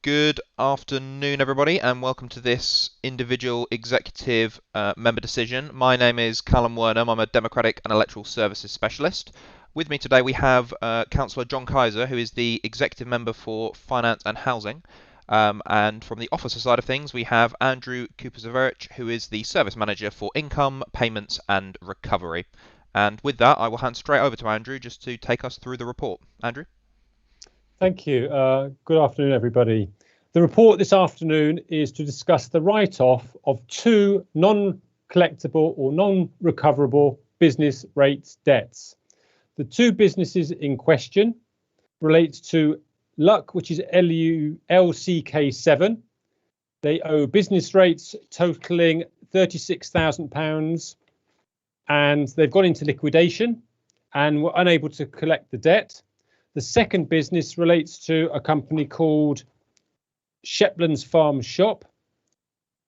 Good afternoon, everybody, and welcome to this individual executive member decision. My name is Callum Wernham. I'm a Democratic and Electoral Services Specialist. With me today we have Councillor John Kaiser, who is the Executive Member for Finance and Housing. And from the officer side of things, we have Andrew Kupazovic, who is the Service Manager for Income, Payments and Recovery. And with that, I will hand straight over to Andrew just to take us through the report. Andrew? Thank you. Good afternoon, everybody. The report this afternoon is to discuss the write-off of two non-collectable or non-recoverable business rates debts. The two businesses in question relate to Luck, which is LCK7. They owe business rates totaling £36,000 and they've gone into liquidation and were unable to collect the debt. The second business relates to a company called Sheplands Farm Shop.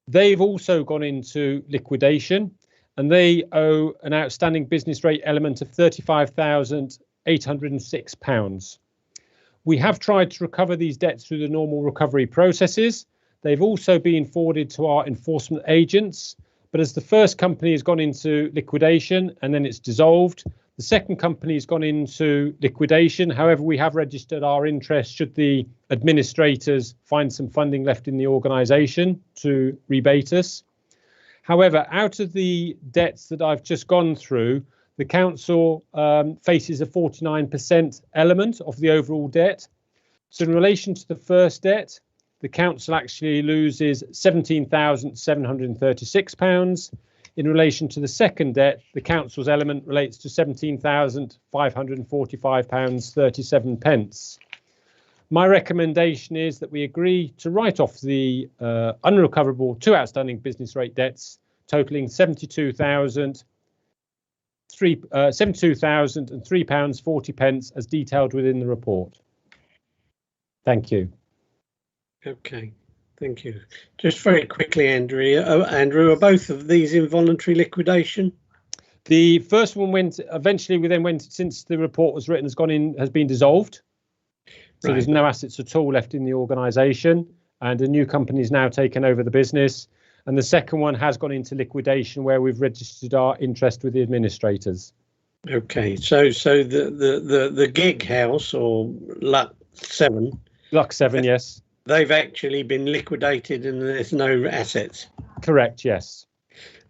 They've also gone into liquidation and they owe an outstanding business rate element of £35,806. We have tried to recover these debts through the normal recovery processes. They've also been forwarded to our enforcement agents, but as the first company has gone into liquidation and then it's dissolved, the second company has gone into liquidation. However, we have registered our interest should the administrators find some funding left in the organisation to rebate us. However, out of the debts that I've just gone through, the council faces a 49% element of the overall debt. So in relation to the first debt, the council actually loses £17,736. In relation to the second debt, the council's element relates to £17,545.37. My recommendation is that we agree to write off the unrecoverable two outstanding business rate debts totaling £72,003.40 as detailed within the report. Thank you. Okay, thank you. Just very quickly, Andrew, are both of these in voluntary liquidation? The first one went, eventually we then went, since the report was written, has been dissolved. So right. There's no assets at all left in the organisation and a new company is now taken over the business. And the second one has gone into liquidation where we've registered our interest with the administrators. Okay, so the gig house or Luck 7. Luck 7, yes. They've actually been liquidated and there's no assets. Correct, yes.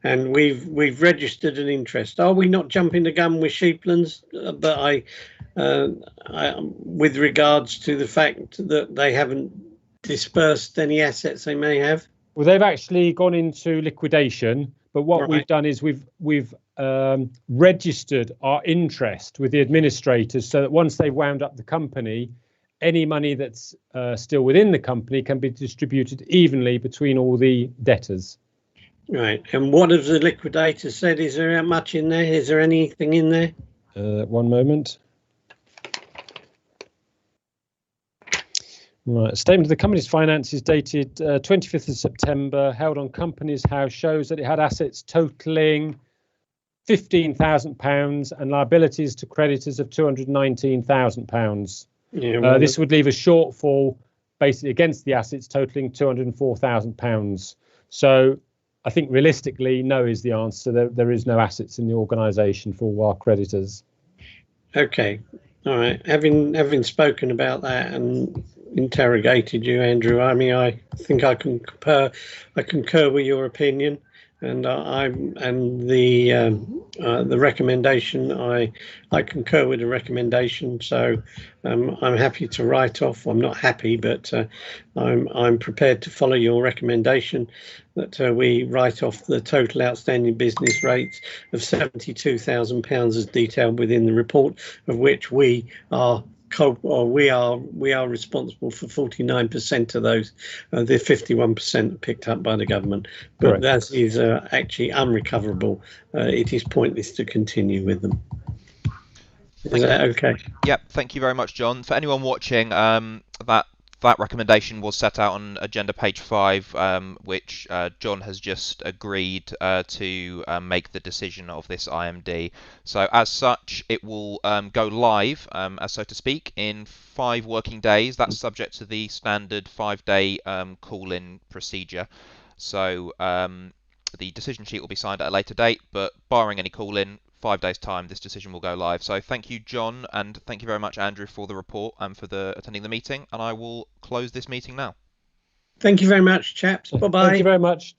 And we've registered an interest. Are we not jumping the gun with Sheeplands? But I with regards to the fact that they haven't dispersed any assets they may have. Well, they've actually gone into liquidation, but what we've done is we've registered our interest with the administrators so that once they've wound up the company, any money that's still within the company can be distributed evenly between all the debtors. Right. And what have the liquidators said? Is there much in there? Is there anything in there? One moment. Right. Statement of the company's finances dated 25th of September, held on Companies House, shows that it had assets totaling £15,000 and liabilities to creditors of £219,000. Yeah, well, this would leave a shortfall basically against the assets totaling £204,000. So I think realistically, no is the answer. There is no assets in the organisation for all our creditors. Okay. All right. Having spoken about that and interrogated you, Andrew, I mean, I think I concur with your opinion. And the recommendation, I concur with the recommendation. So I'm happy to write off. I'm not happy, but I'm prepared to follow your recommendation that we write off the total outstanding business rates of £72,000 as detailed within the report, of which we are responsible for 49% of those. The 51% picked up by the government, but correct. That is actually unrecoverable. It is pointless to continue with them. Is that okay? Yep. Thank you very much, John. For anyone watching, that That recommendation was set out on agenda page 5, which John has just agreed to make the decision of this IMD. So as such, it will go live, as so to speak, in 5 working days. That's subject to the standard 5-day call-in procedure. So the decision sheet will be signed at a later date, but barring any call-in, 5 days' time, this decision will go live. So thank you, John, and thank you very much, Andrew, for the report and for attending the meeting. And I will close this meeting now. Thank you very much, chaps. Bye-bye. Thank you very much.